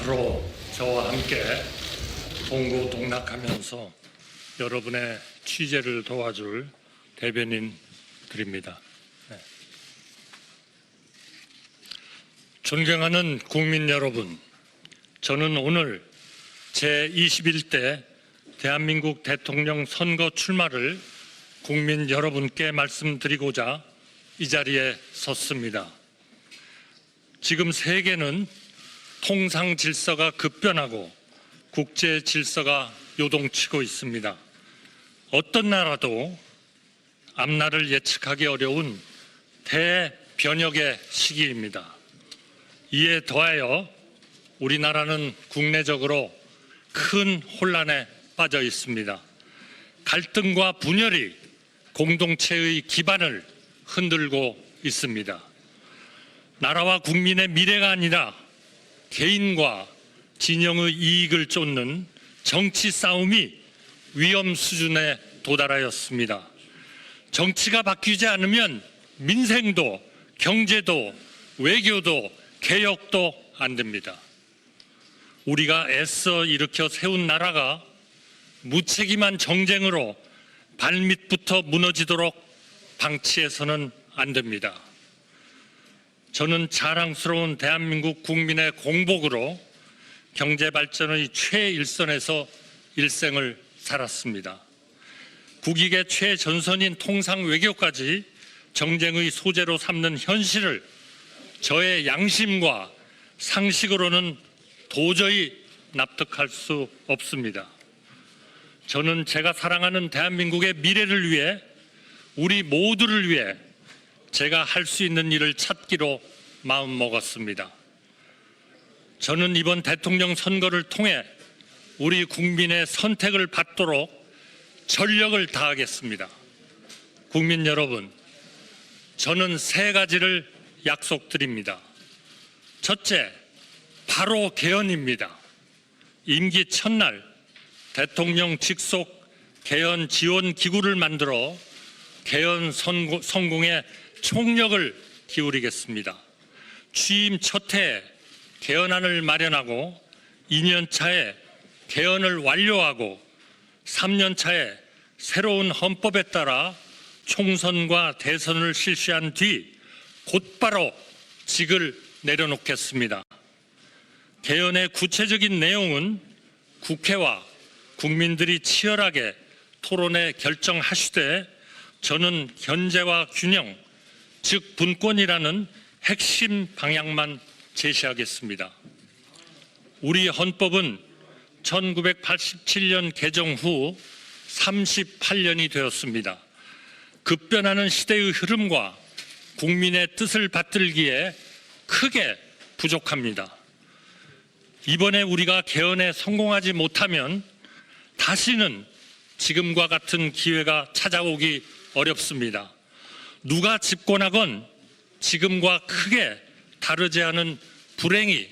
앞으로 저와 함께 동고동락하면서 여러분의 취재를 도와줄 대변인 드립니다. 존경하는 국민 여러분, 저는 오늘 제21대 대한민국 대통령 선거 출마를 국민 여러분께 말씀드리고자 이 자리에 섰습니다. 지금 세계는 통상 질서가 급변하고 국제 질서가 요동치고 있습니다. 어떤 나라도 앞날을 예측하기 어려운 대변혁의 시기입니다. 이에 더하여 우리나라는 국내적으로 큰 혼란에 빠져 있습니다. 갈등과 분열이 공동체의 기반을 흔들고 있습니다. 나라와 국민의 미래가 아니라 개인과 진영의 이익을 쫓는 정치 싸움이 위험 수준에 도달하였습니다. 정치가 바뀌지 않으면 민생도 경제도 외교도 개혁도 안 됩니다. 우리가 애써 일으켜 세운 나라가 무책임한 정쟁으로 발밑부터 무너지도록 방치해서는 안 됩니다. 저는 자랑스러운 대한민국 국민의 공복으로 경제 발전의 최일선에서 일생을 살았습니다. 국익의 최전선인 통상 외교까지 정쟁의 소재로 삼는 현실을 저의 양심과 상식으로는 도저히 납득할 수 없습니다. 저는 제가 사랑하는 대한민국의 미래를 위해, 우리 모두를 위해 제가 할 수 있는 일을 찾기로 마음먹었습니다. 저는 이번 대통령 선거를 통해 우리 국민의 선택을 받도록 전력을 다하겠습니다. 국민 여러분, 저는 세 가지를 약속드립니다. 첫째, 바로 개헌입니다. 임기 첫날 대통령 직속 개헌 지원 기구를 만들어 개헌 성공에 총력을 기울이겠습니다. 취임 첫 해에 개헌안을 마련하고 2년 차에 개헌을 완료하고 3년 차에 새로운 헌법에 따라 총선과 대선을 실시한 뒤 곧바로 직을 내려놓겠습니다. 개헌의 구체적인 내용은 국회와 국민들이 치열하게 토론해 결정하시되 저는 견제와 균형, 즉 분권이라는 핵심 방향만 제시하겠습니다. 우리 헌법은 1987년 개정 후 38년이 되었습니다. 급변하는 시대의 흐름과 국민의 뜻을 받들기에 크게 부족합니다. 이번에 우리가 개헌에 성공하지 못하면 다시는 지금과 같은 기회가 찾아오기 어렵습니다. 누가 집권하건 지금과 크게 다르지 않은 불행이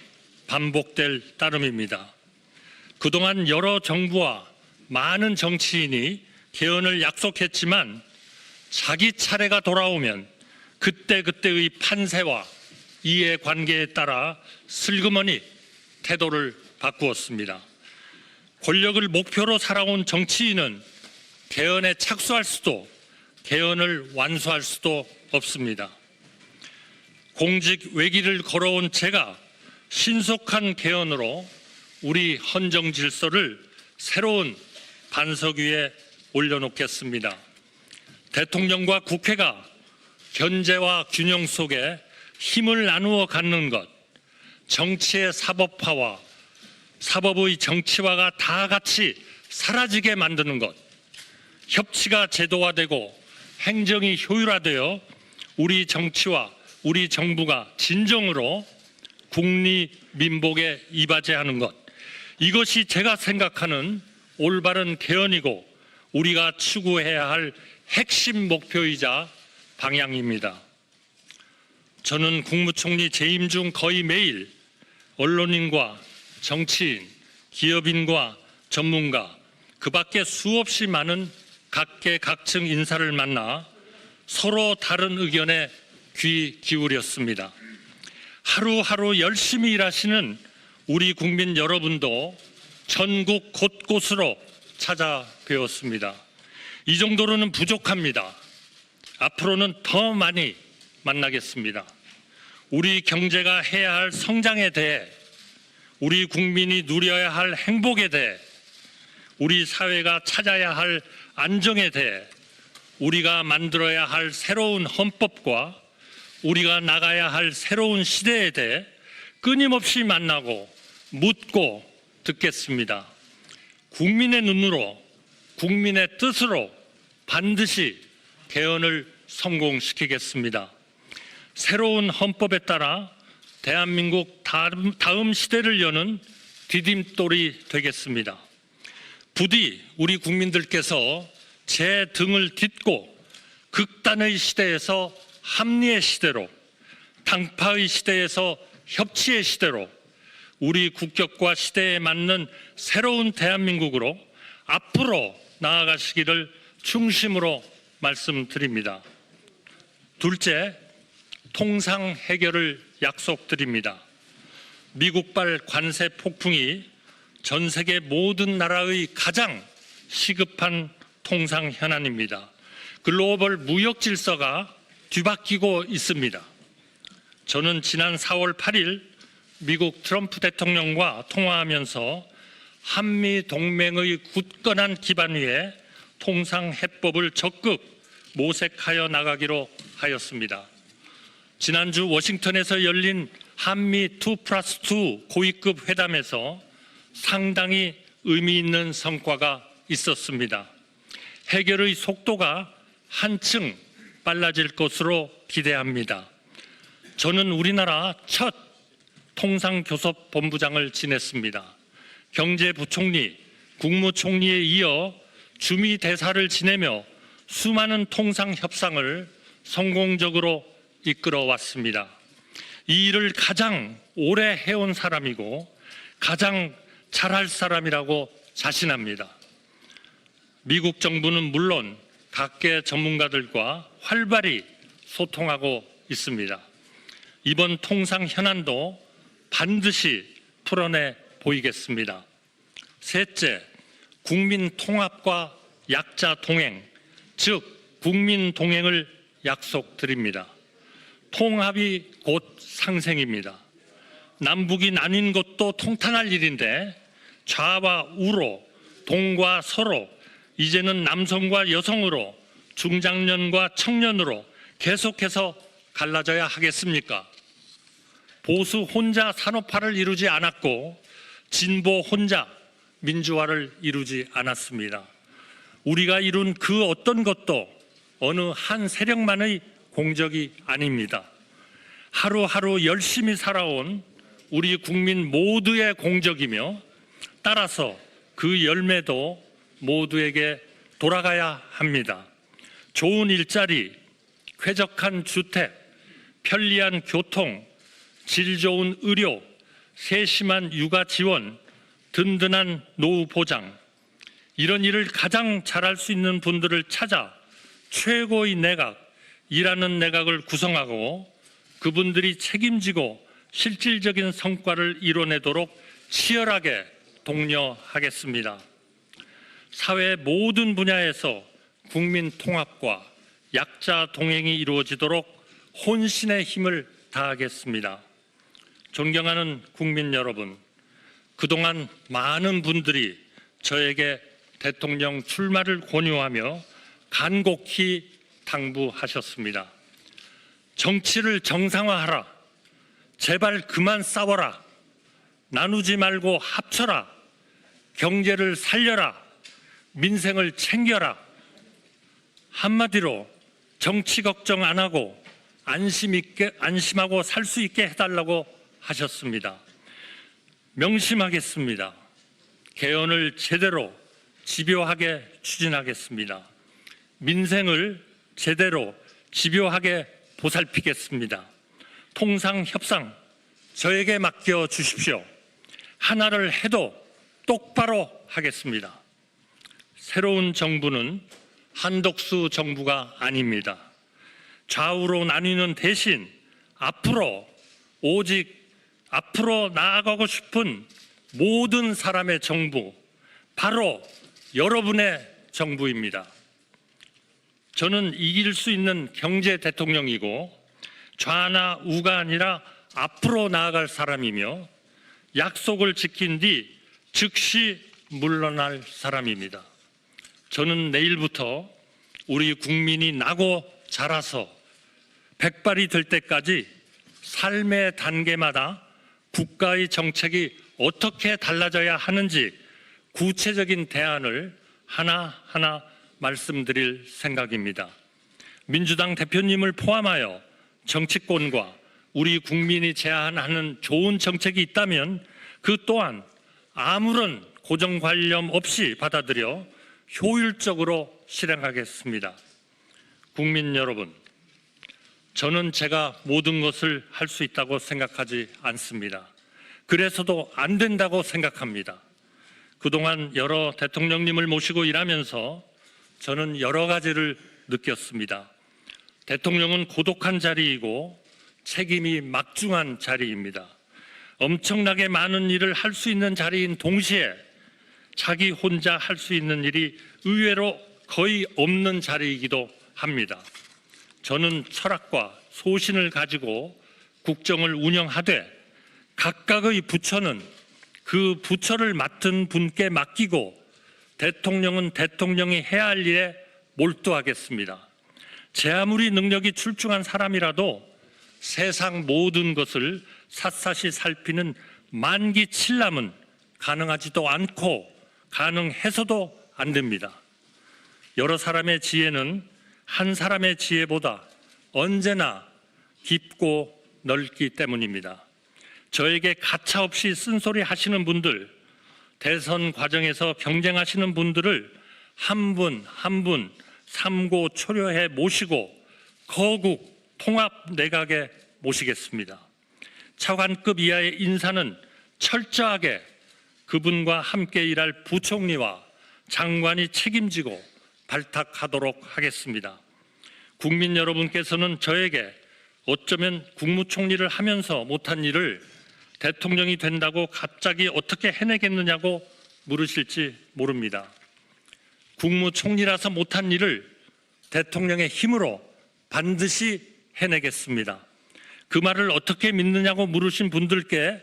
반복될 따름입니다. 그동안 여러 정부와 많은 정치인이 개헌을 약속했지만 자기 차례가 돌아오면 그때그때의 판세와 이해관계에 따라 슬그머니 태도를 바꾸었습니다. 권력을 목표로 살아온 정치인은 개헌에 착수할 수도 개헌을 완수할 수도 없습니다. 공직 외길을 걸어온 제가 신속한 개헌으로 우리 헌정 질서를 새로운 반석 위에 올려놓겠습니다. 대통령과 국회가 견제와 균형 속에 힘을 나누어 갖는 것, 정치의 사법화와 사법의 정치화가 다 같이 사라지게 만드는 것, 협치가 제도화되고 행정이 효율화되어 우리 정치와 우리 정부가 진정으로 국리민복에 이바지하는 것, 이것이 제가 생각하는 올바른 개헌이고 우리가 추구해야 할 핵심 목표이자 방향입니다. 저는 국무총리 재임 중 거의 매일 언론인과 정치인, 기업인과 전문가, 그 밖에 수없이 많은 각계각층 인사를 만나 서로 다른 의견에 귀 기울였습니다. 하루하루 열심히 일하시는 우리 국민 여러분도 전국 곳곳으로 찾아뵈었습니다. 이 정도로는 부족합니다. 앞으로는 더 많이 만나겠습니다. 우리 경제가 해야 할 성장에 대해, 우리 국민이 누려야 할 행복에 대해, 우리 사회가 찾아야 할 안정에 대해, 우리가 만들어야 할 새로운 헌법과 우리가 나가야 할 새로운 시대에 대해 끊임없이 만나고 묻고 듣겠습니다. 국민의 눈으로, 국민의 뜻으로 반드시 개헌을 성공시키겠습니다. 새로운 헌법에 따라 대한민국 다음 시대를 여는 디딤돌이 되겠습니다. 부디 우리 국민들께서 제 등을 딛고 극단의 시대에서 합리의 시대로, 당파의 시대에서 협치의 시대로 우리 국격과 시대에 맞는 새로운 대한민국으로 앞으로 나아가시기를 중심으로 말씀드립니다. 둘째, 통상 해결을 약속드립니다. 미국발 관세 폭풍이 전 세계 모든 나라의 가장 시급한 통상 현안입니다. 글로벌 무역 질서가 뒤바뀌고 있습니다. 저는 지난 4월 8일 미국 트럼프 대통령과 통화하면서 한미 동맹의 굳건한 기반 위에 통상 해법을 적극 모색하여 나가기로 하였습니다. 지난주 워싱턴에서 열린 한미 2+2 고위급 회담에서 상당히 의미 있는 성과가 있었습니다. 해결의 속도가 한층 빨라질 것으로 기대합니다. 저는 우리나라 첫 통상교섭본부장을 지냈습니다. 경제부총리, 국무총리에 이어 주미대사를 지내며 수많은 통상협상을 성공적으로 이끌어 왔습니다. 이 일을 가장 오래 해온 사람이고 가장 잘할 사람이라고 자신합니다. 미국 정부는 물론 각계 전문가들과 활발히 소통하고 있습니다. 이번 통상 현안도 반드시 풀어내 보이겠습니다. 셋째, 국민 통합과 약자 동행, 즉 국민 동행을 약속드립니다. 통합이 곧 상생입니다. 남북이 나뉜 것도 통탄할 일인데 좌와 우로, 동과 서로, 이제는 남성과 여성으로, 중장년과 청년으로 계속해서 갈라져야 하겠습니까? 보수 혼자 산업화를 이루지 않았고 진보 혼자 민주화를 이루지 않았습니다. 우리가 이룬 그 어떤 것도 어느 한 세력만의 공적이 아닙니다. 하루하루 열심히 살아온 우리 국민 모두의 공적이며 따라서 그 열매도 모두에게 돌아가야 합니다. 좋은 일자리, 쾌적한 주택, 편리한 교통, 질 좋은 의료, 세심한 육아 지원, 든든한 노후 보장, 이런 일을 가장 잘할 수 있는 분들을 찾아 최고의 내각, 일하는 내각을 구성하고 그분들이 책임지고 실질적인 성과를 이뤄내도록 치열하게 독려하겠습니다. 사회 모든 분야에서 국민 통합과 약자 동행이 이루어지도록 혼신의 힘을 다하겠습니다. 존경하는 국민 여러분, 그동안 많은 분들이 저에게 대통령 출마를 권유하며 간곡히 당부하셨습니다. 정치를 정상화하라. 제발 그만 싸워라. 나누지 말고 합쳐라. 경제를 살려라. 민생을 챙겨라. 한마디로 정치 걱정 안 하고 안심하고 살 수 있게 해달라고 하셨습니다. 명심하겠습니다. 개헌을 제대로 집요하게 추진하겠습니다. 민생을 제대로 집요하게 보살피겠습니다. 통상협상 저에게 맡겨 주십시오. 하나를 해도 똑바로 하겠습니다. 새로운 정부는 한덕수 정부가 아닙니다. 좌우로 나뉘는 대신 앞으로 오직 앞으로 나아가고 싶은 모든 사람의 정부, 바로 여러분의 정부입니다. 저는 이길 수 있는 경제 대통령이고 좌나 우가 아니라 앞으로 나아갈 사람이며 약속을 지킨 뒤 즉시 물러날 사람입니다. 저는 내일부터 우리 국민이 나고 자라서 백발이 될 때까지 삶의 단계마다 국가의 정책이 어떻게 달라져야 하는지 구체적인 대안을 하나하나 말씀드릴 생각입니다. 민주당 대표님을 포함하여 정치권과 우리 국민이 제안하는 좋은 정책이 있다면 그 또한 아무런 고정관념 없이 받아들여 효율적으로 실행하겠습니다. 국민 여러분, 저는 제가 모든 것을 할 수 있다고 생각하지 않습니다. 그래서도 안 된다고 생각합니다. 그동안 여러 대통령님을 모시고 일하면서 저는 여러 가지를 느꼈습니다. 대통령은 고독한 자리이고 책임이 막중한 자리입니다. 엄청나게 많은 일을 할 수 있는 자리인 동시에 자기 혼자 할 수 있는 일이 의외로 거의 없는 자리이기도 합니다. 저는 철학과 소신을 가지고 국정을 운영하되 각각의 부처는 그 부처를 맡은 분께 맡기고 대통령은 대통령이 해야 할 일에 몰두하겠습니다. 제 아무리 능력이 출중한 사람이라도 세상 모든 것을 샅샅이 살피는 만기칠람은 가능하지도 않고 가능해서도 안 됩니다. 여러 사람의 지혜는 한 사람의 지혜보다 언제나 깊고 넓기 때문입니다. 저에게 가차없이 쓴소리 하시는 분들, 대선 과정에서 경쟁하시는 분들을 한 분 한 분 삼고초려해 모시고 거국 통합 내각에 모시겠습니다. 차관급 이하의 인사는 철저하게 그분과 함께 일할 부총리와 장관이 책임지고 발탁하도록 하겠습니다. 국민 여러분께서는 저에게 어쩌면 국무총리를 하면서 못한 일을 대통령이 된다고 갑자기 어떻게 해내겠느냐고 물으실지 모릅니다. 국무총리라서 못한 일을 대통령의 힘으로 반드시 해내겠습니다. 그 말을 어떻게 믿느냐고 물으신 분들께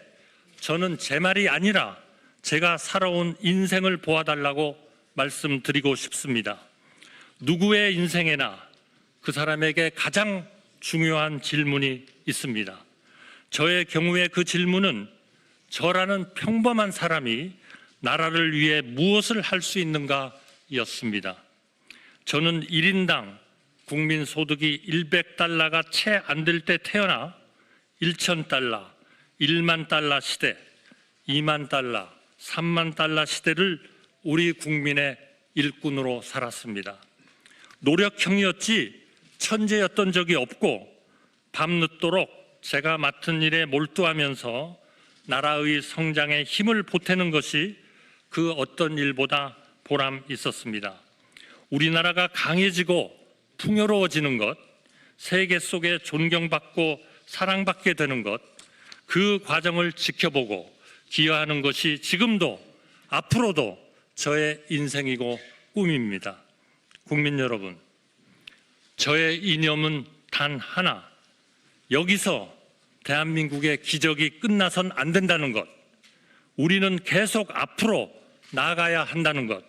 저는 제 말이 아니라 제가 살아온 인생을 보아달라고 말씀드리고 싶습니다. 누구의 인생에나 그 사람에게 가장 중요한 질문이 있습니다. 저의 경우에 그 질문은 저라는 평범한 사람이 나라를 위해 무엇을 할 수 있는가 였습니다. 저는 1인당 국민 소득이 100달러가 채 안 될 때 태어나 1,000달러, 1만 달러 시대, 2만 달러, 3만 달러 시대를 우리 국민의 일꾼으로 살았습니다. 노력형이었지 천재였던 적이 없고 밤늦도록 제가 맡은 일에 몰두하면서 나라의 성장에 힘을 보태는 것이 그 어떤 일보다 보람 있었습니다. 우리나라가 강해지고 풍요로워지는 것, 세계 속에 존경받고 사랑받게 되는 것, 그 과정을 지켜보고 기여하는 것이 지금도 앞으로도 저의 인생이고 꿈입니다. 국민 여러분, 저의 이념은 단 하나, 여기서 대한민국의 기적이 끝나선 안 된다는 것, 우리는 계속 앞으로 나아가야 한다는 것,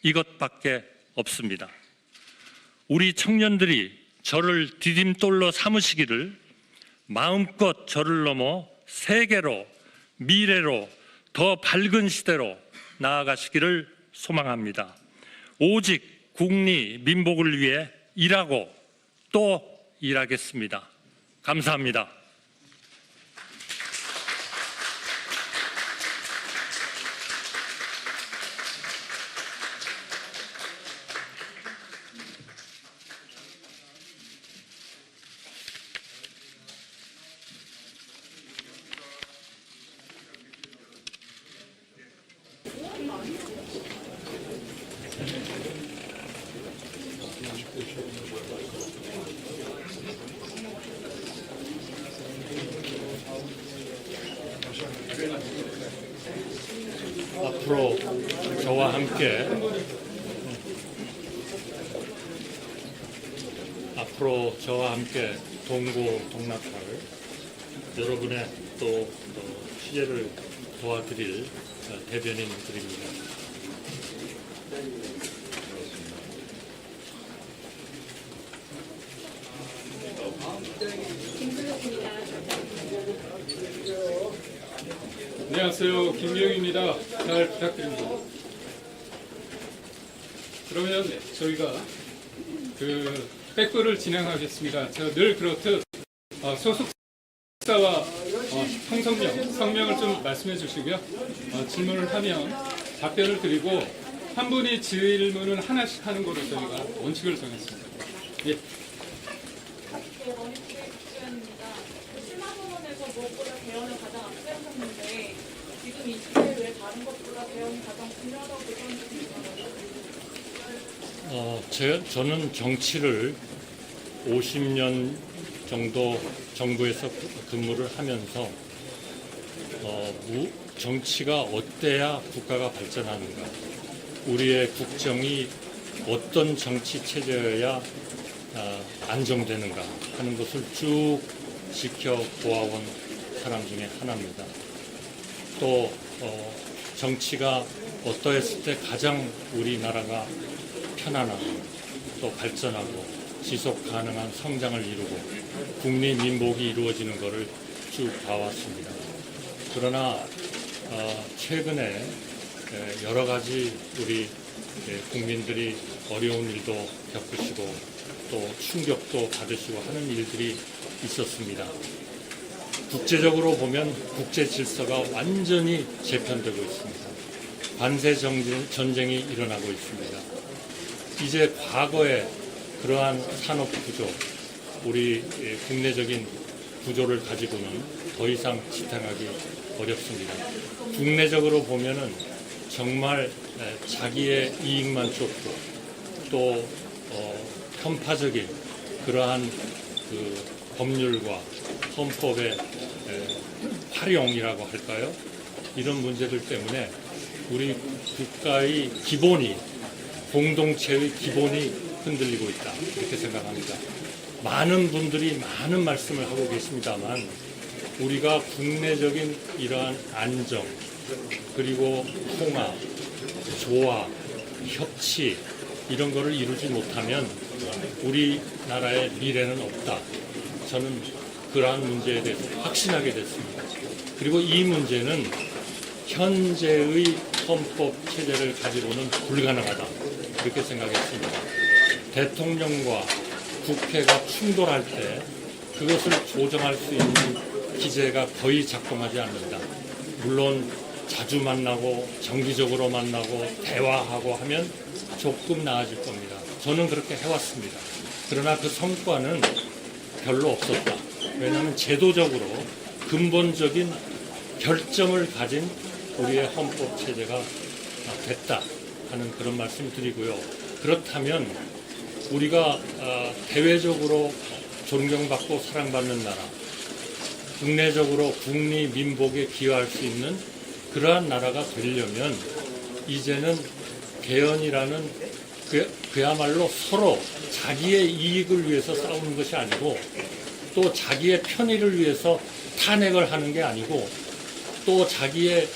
이것밖에 없습니다. 우리 청년들이 저를 디딤돌로 삼으시기를 마음껏 저를 넘어 세계로, 미래로, 더 밝은 시대로 나아가시기를 소망합니다. 오직 국리, 민복을 위해 일하고 또 일하겠습니다. 감사합니다. 앞으로 저와 함께 동고동락할 여러분의 또 취재를 도와드릴 대변인들입니다. 안녕하세요. 김경입니다. 잘 부탁드립니다. 그러면 저희가 백부를 진행하겠습니다. 제가 늘 그렇듯 소속사와 성명을 좀 말씀해 주시고요. 질문을 하면 답변을 드리고 한 분이 질문을 하나씩 하는 거로 저희가 원칙을 정했습니다. 예. 무엇보다 대연을 가장 앞세우셨는데 지금 이 시대에 왜 다른 것보다 대연이 가장 중요하다고 느끼는지 저는 정치를 50년 정도 정부에서 근무를 하면서 정치가 어때야 국가가 발전하는가, 우리의 국정이 어떤 정치 체제여야 안정되는가 하는 것을 쭉 지켜보아온 사람 중에 하나입니다. 또 정치가 어떠했을 때 가장 우리나라가 편안하고 또 발전하고 지속 가능한 성장을 이루고 국민 민복이 이루어지는 것을 쭉 봐왔습니다. 그러나 최근에 여러 가지 우리 국민들이 어려운 일도 겪으시고 또 충격도 받으시고 하는 일들이 있었습니다. 국제적으로 보면 국제 질서가 완전히 재편되고 있습니다. 관세 전쟁이 일어나고 있습니다. 이제 과거의 그러한 산업 구조, 우리 국내적인 구조를 가지고는 더 이상 지탱하기 어렵습니다. 국내적으로 보면은 정말 자기의 이익만 쫓고 또 편파적인 그러한 법률과 헌법의 활용이라고 할까요? 이런 문제들 때문에 우리 국가의 기본이, 공동체의 기본이 흔들리고 있다, 이렇게 생각합니다. 많은 분들이 많은 말씀을 하고 계십니다만 우리가 국내적인 이러한 안정, 그리고 통합, 조화, 협치 이런 거를 이루지 못하면 우리나라의 미래는 없다. 저는 그러한 문제에 대해서 확신하게 됐습니다. 그리고 이 문제는 현재의 헌법 체제를 가지고는 불가능하다, 이렇게 생각했습니다. 대통령과 국회가 충돌할 때 그것을 조정할 수 있는 기제가 거의 작동하지 않는다. 물론 자주 만나고 정기적으로 만나고 대화하고 하면 조금 나아질 겁니다. 저는 그렇게 해왔습니다. 그러나 그 성과는 별로 없었다. 왜냐하면 제도적으로 근본적인 결점을 가진 우리의 헌법 체제가 됐다 하는 그런 말씀 드리고요. 그렇다면 우리가 대외적으로 존경받고 사랑받는 나라, 국내적으로 국리 민복에 기여할 수 있는 그러한 나라가 되려면 이제는 개헌이라는 그야말로 서로 자기의 이익을 위해서 싸우는 것이 아니고 또 자기의 편의를 위해서 탄핵을 하는 게 아니고 또 자기의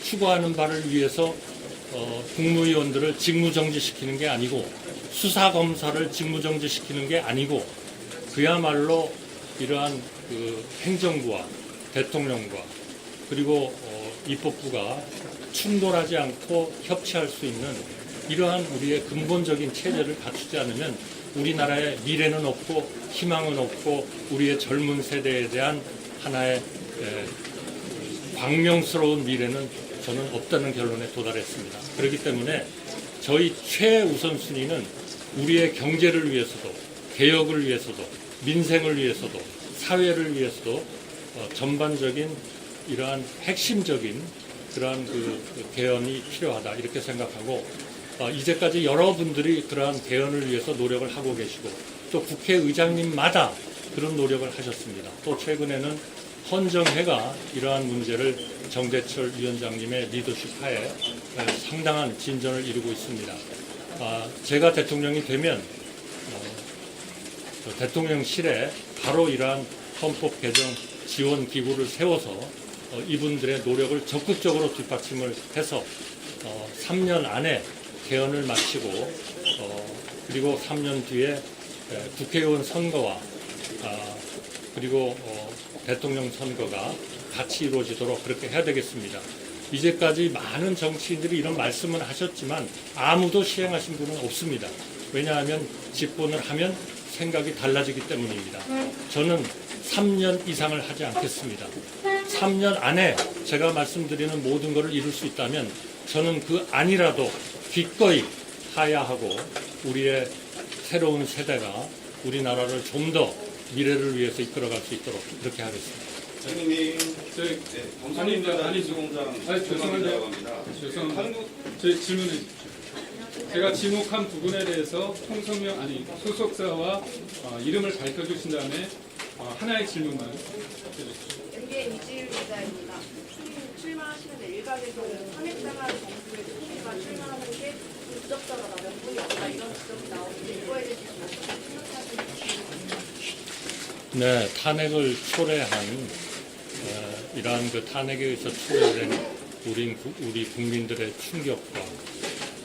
추구하는 바를 위해서 국무위원들을 직무정지시키는 게 아니고 수사검사를 직무정지시키는 게 아니고 그야말로 이러한 행정부와 대통령과 그리고 입법부가 충돌하지 않고 협치할 수 있는 이러한 우리의 근본적인 체제를 갖추지 않으면 우리나라의 미래는 없고 희망은 없고 우리의 젊은 세대에 대한 하나의 광명스러운 미래는 저는 없다는 결론에 도달했습니다. 그렇기 때문에 저희 최우선순위는 우리의 경제를 위해서도 개혁을 위해서도 민생을 위해서도 사회를 위해서도 전반적인 이러한 핵심적인 그러한 개헌이 필요하다, 이렇게 생각하고 이제까지 여러분들이 그러한 개헌을 위해서 노력을 하고 계시고 또 국회의장님마다 그런 노력을 하셨습니다. 또 최근에는 헌정회가 이러한 문제를 정대철 위원장님의 리더십 하에 상당한 진전을 이루고 있습니다. 제가 대통령이 되면 대통령실에 바로 이러한 헌법 개정 지원 기구를 세워서 이분들의 노력을 적극적으로 뒷받침을 해서 3년 안에 개헌을 마치고 그리고 3년 뒤에 국회의원 선거와 그리고 대통령 선거가 같이 이루어지도록 그렇게 해야 되겠습니다. 이제까지 많은 정치인들이 이런 말씀을 하셨지만 아무도 시행하신 분은 없습니다. 왜냐하면 집권을 하면 생각이 달라지기 때문입니다. 저는 3년 이상을 하지 않겠습니다. 3년 안에 제가 말씀드리는 모든 것을 이룰 수 있다면 저는 그 안이라도 기꺼이 하야하고 우리의 새로운 세대가 우리나라를 좀 더 미래를 위해서 이끌어갈 수 있도록 그렇게 하겠습니다. 장님이 아니, 죄송한데요. 죄송합니다. 제 질문해 주십시오. 제가 지목한 부분에 대해서 소속사와 이름을 밝혀주신 다음에 하나의 질문만 해주십시오. MBN 이지일 기자입니다. 출마하시는데 일각에서는 탄핵당한 정부의 총리가 출마하는 게 부적절하다, 명분이 없다 이런 지적이 나오는데 이거에 대해서 어떻게 생각하시는지. 네, 탄핵을 초래한 이러한 그 탄핵에 의해서 초래된 우리 국민들의 충격과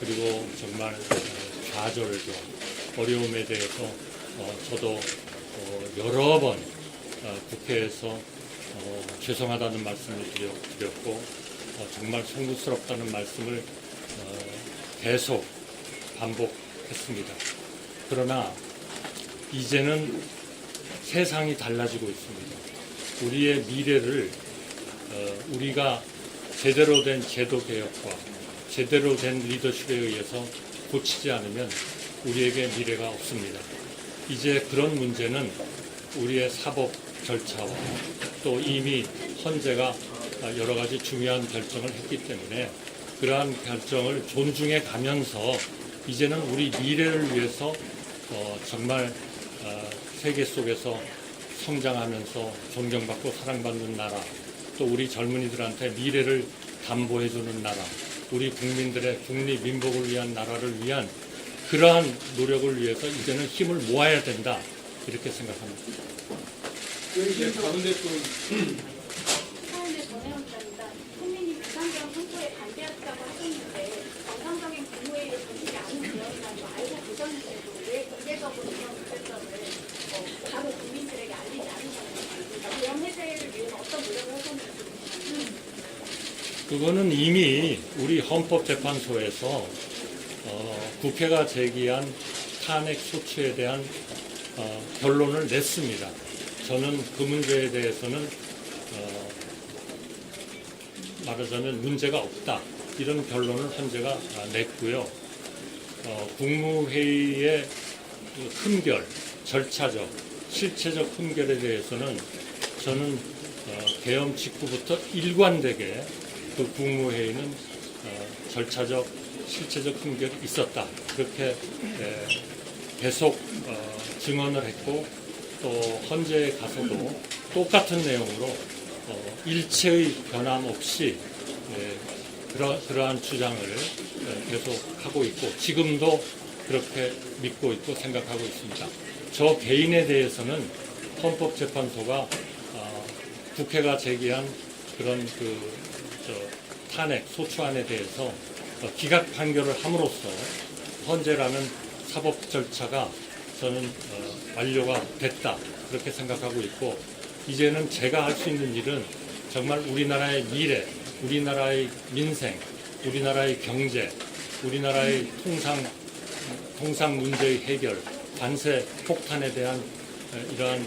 그리고 정말 좌절과 어려움에 대해서 저도 여러 번 국회에서 죄송하다는 말씀을 드렸고 정말 송구스럽다는 말씀을 계속 반복했습니다. 그러나 이제는 세상이 달라지고 있습니다. 우리의 미래를 우리가 제대로 된 제도 개혁과 제대로 된 리더십에 의해서 고치지 않으면 우리에게 미래가 없습니다. 이제 그런 문제는 우리의 사법 절차와 또 이미 헌재가 여러 가지 중요한 결정을 했기 때문에 그러한 결정을 존중해 가면서 이제는 우리 미래를 위해서 정말 세계 속에서 성장하면서 존경받고 사랑받는 나라, 또 우리 젊은이들한테 미래를 담보해주는 나라, 우리 국민들의 국리 민복을 위한 나라를 위한 그러한 노력을 위해서 이제는 힘을 모아야 된다 이렇게 생각합니다. 가운데 또 사연의 전혜원 기자입니다. 국민이 비상계엄 선포에 반대했다고 하셨는데 정상적인 국무회의를 거치지 않은 개헌이라는 거 알고 계셨는데도 왜 공개적으로 이런 문제점을 바로 국민들에게 알리지 않으셨는지, 개헌 해제를 위해서 어떤 노력을 하셨는지. 그거는 이미 우리 헌법재판소에서 국회가 제기한 탄핵 소추에 대한 결론을 냈습니다. 저는 그 문제에 대해서는 말하자면 문제가 없다 이런 결론을 헌재가 냈고요. 국무회의의 흠결, 절차적, 실체적 흠결에 대해서는 저는 개엄 직후부터 일관되게 그 국무회의는 절차적, 실체적 흠결이 있었다. 그렇게 계속 증언을 했고 또 헌재에 가서도 똑같은 내용으로 일체의 변함 없이 그러한 주장을 계속 하고 있고 지금도 그렇게 믿고 있고 생각하고 있습니다. 저 개인에 대해서는 헌법재판소가 국회가 제기한 그런 탄핵 소추안에 대해서 기각 판결을 함으로써 헌재라는 사법 절차가 저는 완료가 됐다 그렇게 생각하고 있고 이제는 제가 할 수 있는 일은 정말 우리나라의 미래, 우리나라의 민생, 우리나라의 경제, 우리나라의 통상 문제의 해결, 관세 폭탄에 대한 이러한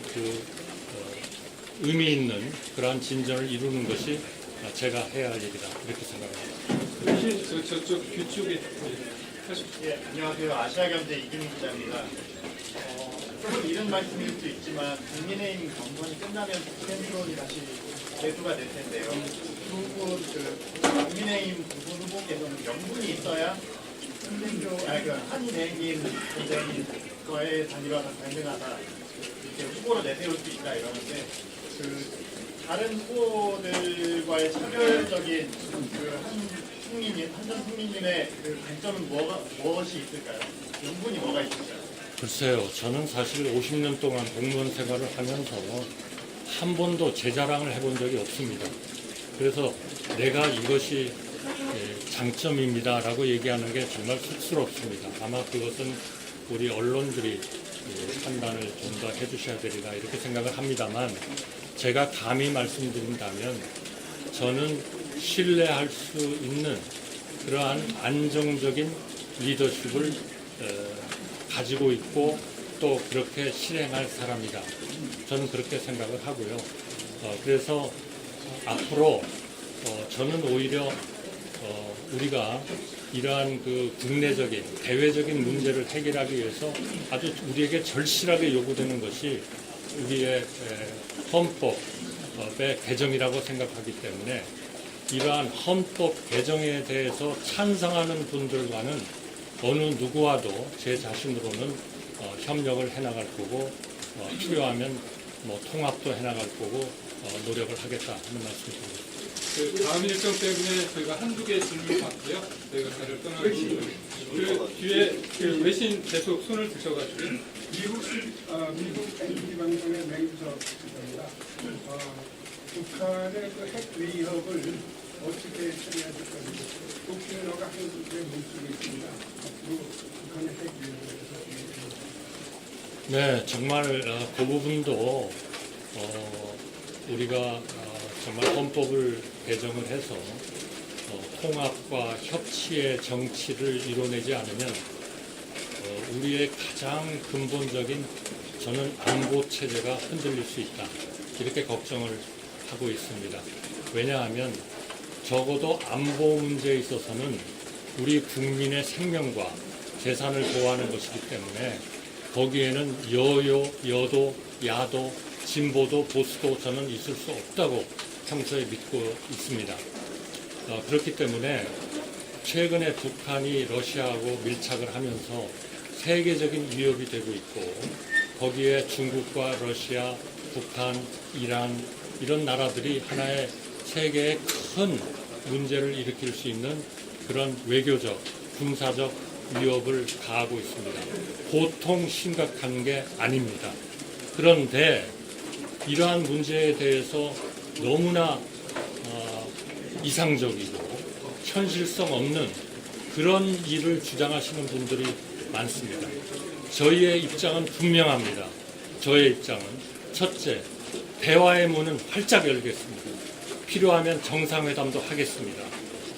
의미 있는 그러한 진전을 이루는 것이 제가 해야 할 일이다 이렇게 생각합니다. 저쪽 뒤쪽에 예, 안녕하세요. 아시아경제 이기민 기자입니다. 조금 이른 말씀일 수도 있지만 국민의힘 경선이 끝나면 국회의원이 다시 개수가 될 텐데요. 국민의힘 두 분 후보께서는 명분이 있어야 한내긴 선생님과의 단일화가 가능하다 이렇게 후보로 내세울 수 있다 이러는데 다른 후보들과의 차별적인 한전 승리님의 그 단점은 무엇이 있을까요? 명분이 뭐가 있을까요? 글쎄요, 저는 사실 50년 동안 공무원 생활을 하면서 한 번도 제 자랑을 해본 적이 없습니다. 그래서 내가 이것이 장점입니다라고 얘기하는 게 정말 쑥스럽습니다. 아마 그것은 우리 언론들이 판단을 좀 더 해주셔야 되리라 이렇게 생각을 합니다만, 제가 감히 말씀드린다면 저는 신뢰할 수 있는 그러한 안정적인 리더십을 가지고 있고 또 그렇게 실행할 사람이다. 저는 그렇게 생각을 하고요. 그래서 앞으로 저는 오히려 우리가 이러한 그 국내적인 대외적인 문제를 해결하기 위해서 아주 우리에게 절실하게 요구되는 것이 우리의 헌법의 개정이라고 생각하기 때문에 이러한 헌법 개정에 대해서 찬성하는 분들과는 어느 누구와도 제 자신으로는 협력을 해나갈 거고 필요하면 통합도 해나갈 거고 노력을 하겠다 하는 말씀드립니다. 그 다음 일정 때문에 저희가 한두 개 질문 받고요. 저희가 자리를 떠나고 그 뒤에 그 외신 계속 손을 드셔가지고 미국 NTV 방송의 맹수입니다. 북한의 그 핵 위협을 어떻게 처리해야 될 건지, 북한어가 한국에 뭉치고 있습니다. 앞으로 북한의 핵 위협에 대해서 네, 정말 그 부분도 우리가 정말 헌법을 개정을 해서 통합과 협치의 정치를 이뤄내지 않으면 우리의 가장 근본적인 저는 안보 체제가 흔들릴 수 있다. 이렇게 걱정을 하고 있습니다. 왜냐하면 적어도 안보 문제에 있어서는 우리 국민의 생명과 재산을 보호하는 것이기 때문에 거기에는 여도, 야도, 진보도, 보수도 저는 있을 수 없다고 평소에 믿고 있습니다. 그렇기 때문에 최근에 북한이 러시아하고 밀착을 하면서 세계적인 위협이 되고 있고 거기에 중국과 러시아, 북한, 이란 이런 나라들이 하나의 세계의 큰 문제를 일으킬 수 있는 그런 외교적, 군사적 위협을 가하고 있습니다. 보통 심각한 게 아닙니다. 그런데 이러한 문제에 대해서 너무나 이상적이고 현실성 없는 그런 일을 주장하시는 분들이 많습니다. 저희의 입장은 분명합니다. 저의 입장은 첫째, 대화의 문은 활짝 열겠습니다. 필요하면 정상회담도 하겠습니다.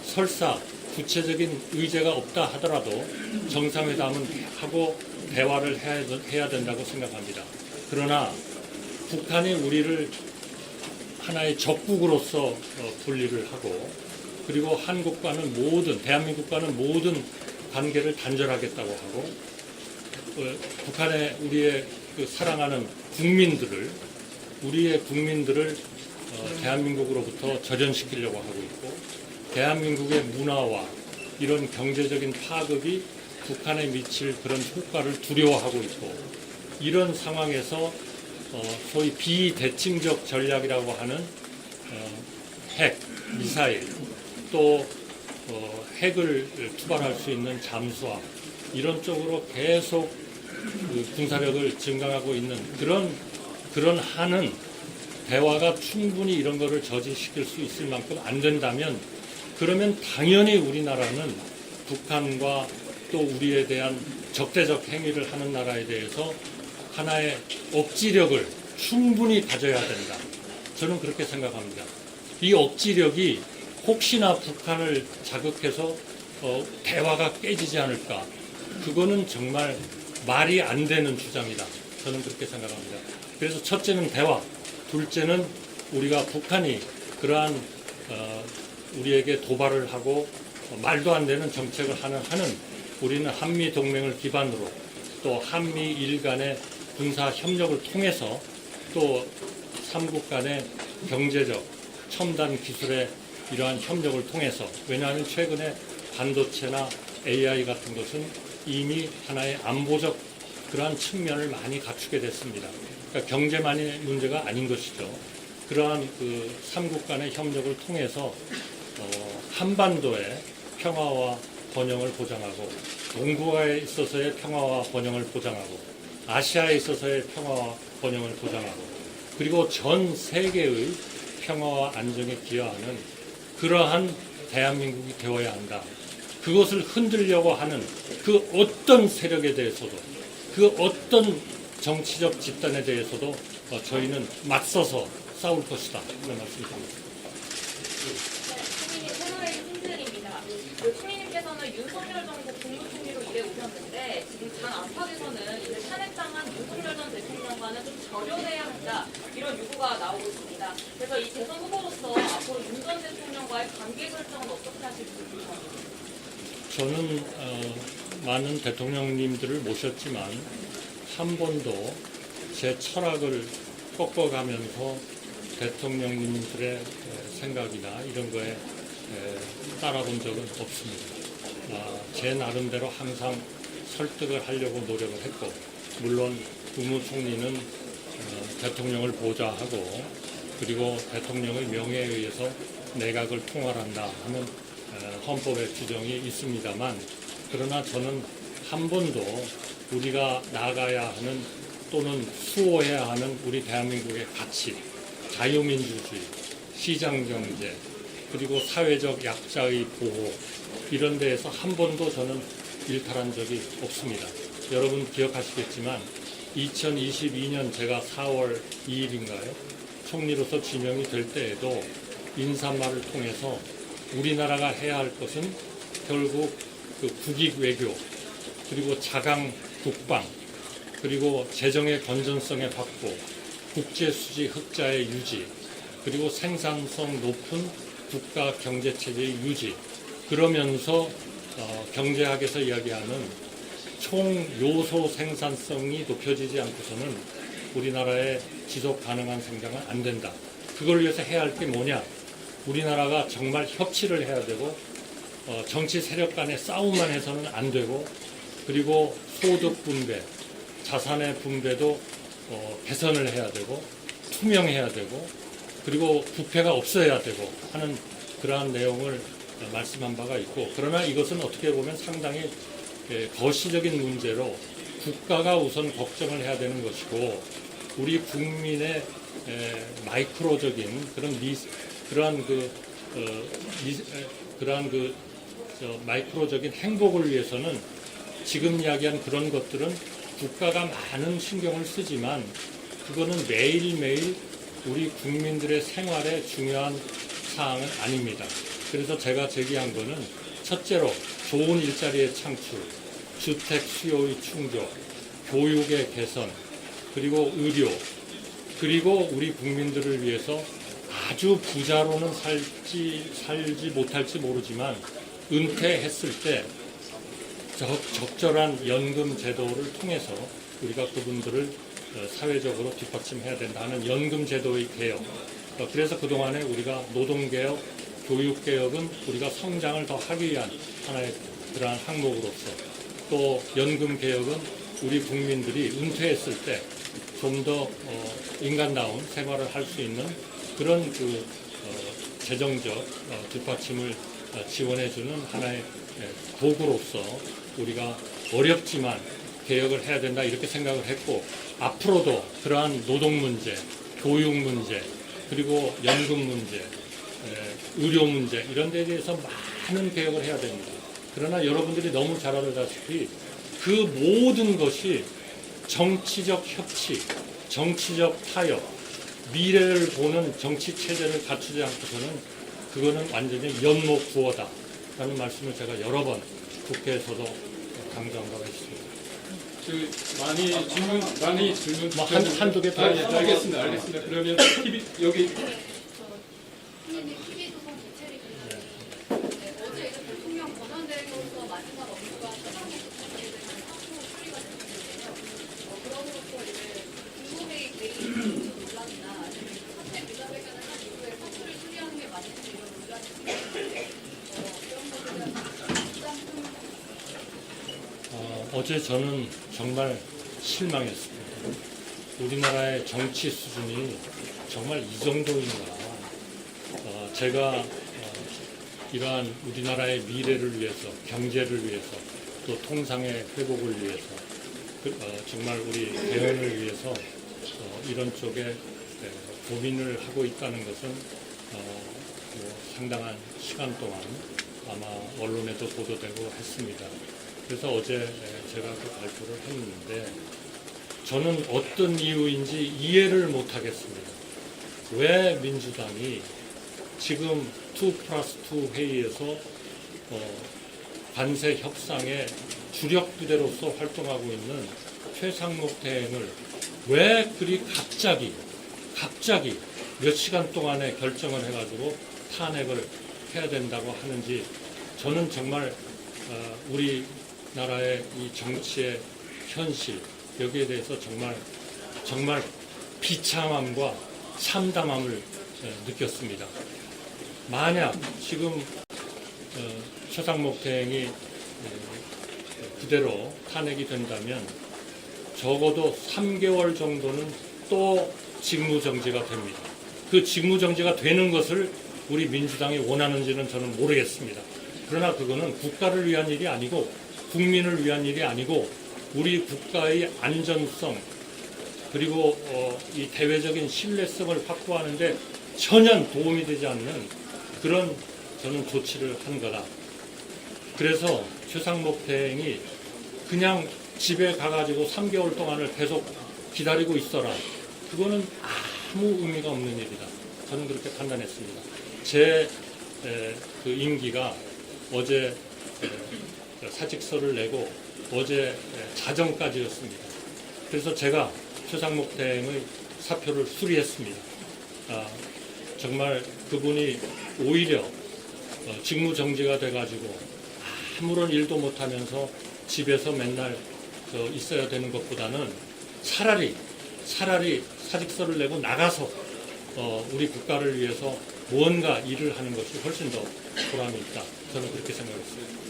설사 구체적인 의제가 없다 하더라도 정상회담은 하고 대화를 해야 된다고 생각합니다. 그러나 북한이 우리를 하나의 적국으로서 분리를 하고 그리고 한국과는 대한민국과는 모든 관계를 단절하겠다고 하고 북한의 우리의 그 사랑하는 우리의 국민들을 대한민국으로부터 절연시키려고 하고 있고 대한민국의 문화와 이런 경제적인 파급이 북한에 미칠 그런 효과를 두려워하고 있고 이런 상황에서 소위 비대칭적 전략이라고 하는 핵, 미사일 또 핵을 투발할 수 있는 잠수함 이런 쪽으로 계속 그 군사력을 증강하고 있는 그런 한은 대화가 충분히 이런 거를 저지시킬 수 있을 만큼 안 된다면 그러면 당연히 우리나라는 북한과 또 우리에 대한 적대적 행위를 하는 나라에 대해서 하나의 억지력을 충분히 가져야 된다. 저는 그렇게 생각합니다. 이 억지력이 혹시나 북한을 자극해서 대화가 깨지지 않을까. 그거는 정말 말이 안 되는 주장이다. 저는 그렇게 생각합니다. 그래서 첫째는 대화, 둘째는 우리가 북한이 그러한 우리에게 도발을 하고 말도 안 되는 정책을 하는 우리는 한미 동맹을 기반으로 또 한미일 간의 군사 협력을 통해서 또 삼국 간의 경제적 첨단 기술의 이러한 협력을 통해서 왜냐하면 최근에 반도체나 AI 같은 것은 이미 하나의 안보적 그러한 측면을 많이 갖추게 됐습니다. 그러니까 경제만의 문제가 아닌 것이죠. 그러한 그 삼국 간의 협력을 통해서 한반도의 평화와 번영을 보장하고 동북아에 있어서의 평화와 번영을 보장하고 아시아에 있어서의 평화와 번영을 보장하고 그리고 전 세계의 평화와 안정에 기여하는 그러한 대한민국이 되어야 한다. 그것을 흔들려고 하는 그 어떤 세력에 대해서도 그 어떤 정치적 집단에 대해서도 저희는 맞서서 싸울 것이다. 그런 말씀드립니다. 추미님 채널의 신들입니다. 그 추미님께서는 윤석열 정부 국무총리로 일해 오셨는데 지금 당 안팎에서는 이제 탄핵당한 윤석열 전 대통령과는 좀 절연해야 한다 이런 요구가 나오고 있습니다. 그래서 이 대선 후보로서 앞으로 윤 전 대통령과의 관계 설정은 어떻게 하실지 궁금합니다. 저는 많은 대통령님들을 모셨지만 한 번도 제 철학을 꺾어가면서 대통령님들의 생각이나 이런 거에 따라본 적은 없습니다. 제 나름대로 항상 설득을 하려고 노력을 했고 물론 국무총리는 대통령을 보좌하고 그리고 대통령의 명예에 의해서 내각을 통할한다 하는 헌법의 규정이 있습니다만 그러나 저는 한 번도 우리가 나아가야 하는 또는 수호해야 하는 우리 대한민국의 가치, 자유민주주의, 시장경제, 그리고 사회적 약자의 보호 이런 데에서 한 번도 저는 일탈한 적이 없습니다. 여러분 기억하시겠지만 2022년 제가 4월 2일인가요? 총리로서 지명이 될 때에도 인사말을 통해서 우리나라가 해야 할 것은 결국 그 국익 외교 그리고 자강 국방 그리고 재정의 건전성의 확보, 국제수지 흑자의 유지 그리고 생산성 높은 국가 경제체제의 유지 그러면서 경제학에서 이야기하는 총 요소 생산성이 높여지지 않고서는 우리나라의 지속 가능한 성장은 안 된다. 그걸 위해서 해야 할 게 뭐냐? 우리나라가 정말 협치를 해야 되고 정치 세력 간의 싸움만 해서는 안 되고 그리고 소득 분배, 자산의 분배도 개선을 해야 되고 투명해야 되고 그리고 부패가 없어야 되고 하는 그러한 내용을 말씀한 바가 있고 그러나 이것은 어떻게 보면 상당히 거시적인 문제로 국가가 우선 걱정을 해야 되는 것이고 우리 국민의 마이크로적인 그러한 마이크로적인 행복을 위해서는 지금 이야기한 그런 것들은 국가가 많은 신경을 쓰지만 그거는 매일매일 우리 국민들의 생활에 중요한 사항은 아닙니다. 그래서 제가 제기한 거는 첫째로 좋은 일자리의 창출, 주택 수요의 충족, 교육의 개선, 그리고 의료, 그리고 우리 국민들을 위해서 아주 부자로는 살지 못할지 모르지만 은퇴했을 때 적절한 연금 제도를 통해서 우리가 그분들을 사회적으로 뒷받침해야 된다는 연금 제도의 개혁. 그래서 그동안에 우리가 노동개혁, 교육개혁은 우리가 성장을 더 하기 위한 하나의 그러한 항목으로서 또 연금개혁은 우리 국민들이 은퇴했을 때 좀 더 인간다운 생활을 할 수 있는 그런 재정적 뒷받침을 지원해주는 하나의 도구로서 우리가 어렵지만 개혁을 해야 된다 이렇게 생각을 했고 앞으로도 그러한 노동 문제, 교육 문제, 그리고 연금 문제, 의료 문제 이런 데에 대해서 많은 개혁을 해야 됩니다. 그러나 여러분들이 너무 잘 알다시피 그 모든 것이 정치적 협치, 정치적 타협, 미래를 보는 정치 체제를 갖추지 않고서는 그거는 완전히 연목구어다 라는 말씀을 제가 여러 번 국회에서도 강조한 바가 있습니다. 많이 질문 한두 개 더. 알겠습니다. 그러면 TV 여기 TV조선 개최리입니다. 어제 이제 대통령 권한대행으로서 마지막 업무가 최상목 국회에 대한 확보 처리가 됐는데요. 그럼으로써 이제 국무회의 개인 논란이나 사퇴 기자회견을 한 이후에 사투를 수리하는 게 맞는지 이런 논란이 있는데 그런 것에 대한 입장 어제 저는 정말 실망했습니다. 우리나라의 정치 수준이 정말 이 정도인가. 제가 이러한 우리나라의 미래를 위해서, 경제를 위해서, 또 통상의 회복을 위해서, 정말 우리 대원을 위해서 이런 쪽에 고민을 하고 있다는 것은 상당한 시간 동안 아마 언론에도 보도되고 했습니다. 그래서 어제 제가 그 발표를 했는데 저는 어떤 이유인지 이해를 못하겠습니다. 왜 민주당이 지금 2+2 회의에서 관세 협상의 주력 부대로서 활동하고 있는 최상목 대행을 왜 그리 갑자기 몇 시간 동안에 결정을 해가지고 탄핵을 해야 된다고 하는지 저는 정말 우리나라의 이 정치의 현실 여기에 대해서 정말 비참함과 참담함을 느꼈습니다. 만약 지금 최상목 대행이 그대로 탄핵이 된다면 적어도 3개월 정도는 또 직무정지가 됩니다. 그 직무정지가 되는 것을 우리 민주당이 원하는지는 저는 모르겠습니다. 그러나 그거는 국가를 위한 일이 아니고 국민을 위한 일이 아니고 우리 국가의 안전성 그리고 이 대외적인 신뢰성을 확보하는 데 전혀 도움이 되지 않는 그런 저는 조치를 한 거다. 그래서 최상목 대행이 그냥 집에 가가지고 3개월 동안을 계속 기다리고 있어라. 그거는 아무 의미가 없는 일이다. 저는 그렇게 판단했습니다. 제 그 임기가 어제 사직서를 내고 어제 자정까지였습니다. 그래서 제가 최상목 대행의 사표를 수리했습니다. 정말 그분이 오히려 직무정지가 돼가지고 아무런 일도 못하면서 집에서 맨날 있어야 되는 것보다는 차라리 사직서를 내고 나가서 우리 국가를 위해서 무언가 일을 하는 것이 훨씬 더 보람이 있다. 저는 그렇게 생각했습니다.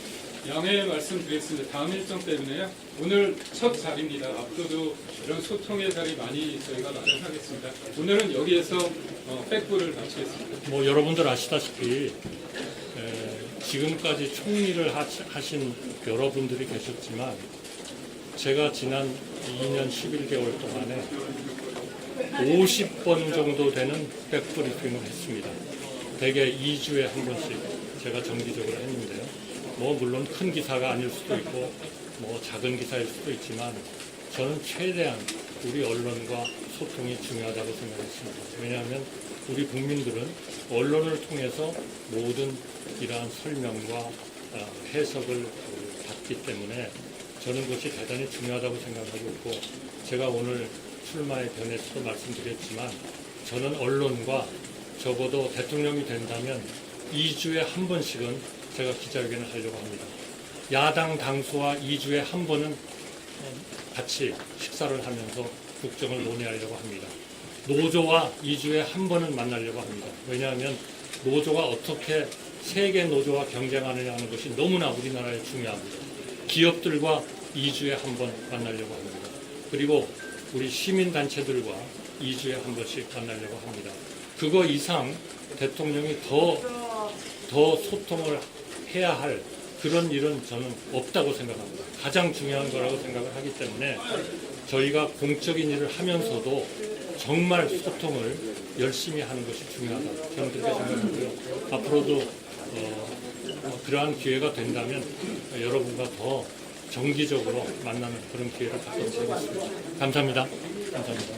양해 말씀드리겠습니다. 다음 일정 때문에요. 오늘 첫 자리입니다. 앞으로도 이런 소통의 자리 많이 저희가 마련하겠습니다. 오늘은 여기에서 백부를 마치겠습니다. 뭐 여러분들 아시다시피 지금까지 총리를 하신 여러분들이 계셨지만 제가 지난 2년 11개월 동안에 50번 정도 되는 백브리핑을 했습니다. 대개 2주에 한 번씩 제가 정기적으로 했는데요. 뭐 물론 큰 기사가 아닐 수도 있고 뭐 작은 기사일 수도 있지만 저는 최대한 우리 언론과 소통이 중요하다고 생각했습니다. 왜냐하면 우리 국민들은 언론을 통해서 모든 이러한 설명과 해석을 받기 때문에 저는 그것이 대단히 중요하다고 생각하고 있고 제가 오늘 출마의 변에서도 말씀드렸지만 저는 언론과 적어도 대통령이 된다면 2주에 한 번씩은 제가 기자회견을 하려고 합니다. 야당 당수와 2주에 한 번은 같이 식사를 하면서 국정을 논의하려고 합니다. 노조와 2주에 한 번은 만나려고 합니다. 왜냐하면 노조가 어떻게 세계 노조와 경쟁하느냐 하는 것이 너무나 우리나라에 중요합니다. 기업들과 2주에 한 번 만나려고 합니다. 그리고 우리 시민단체들과 2주에 한 번씩 만나려고 합니다. 그거 이상 대통령이 더 소통을 해야 할 그런 일은 저는 없다고 생각합니다. 가장 중요한 거라고 생각을 하기 때문에 저희가 공적인 일을 하면서도 정말 소통을 열심히 하는 것이 중요하다. 저는 그렇게 생각하고요. 앞으로도 그러한 기회가 된다면 여러분과 더 정기적으로 만나는 그런 기회를 갖도록 하겠습니다. 감사합니다. 감사합니다.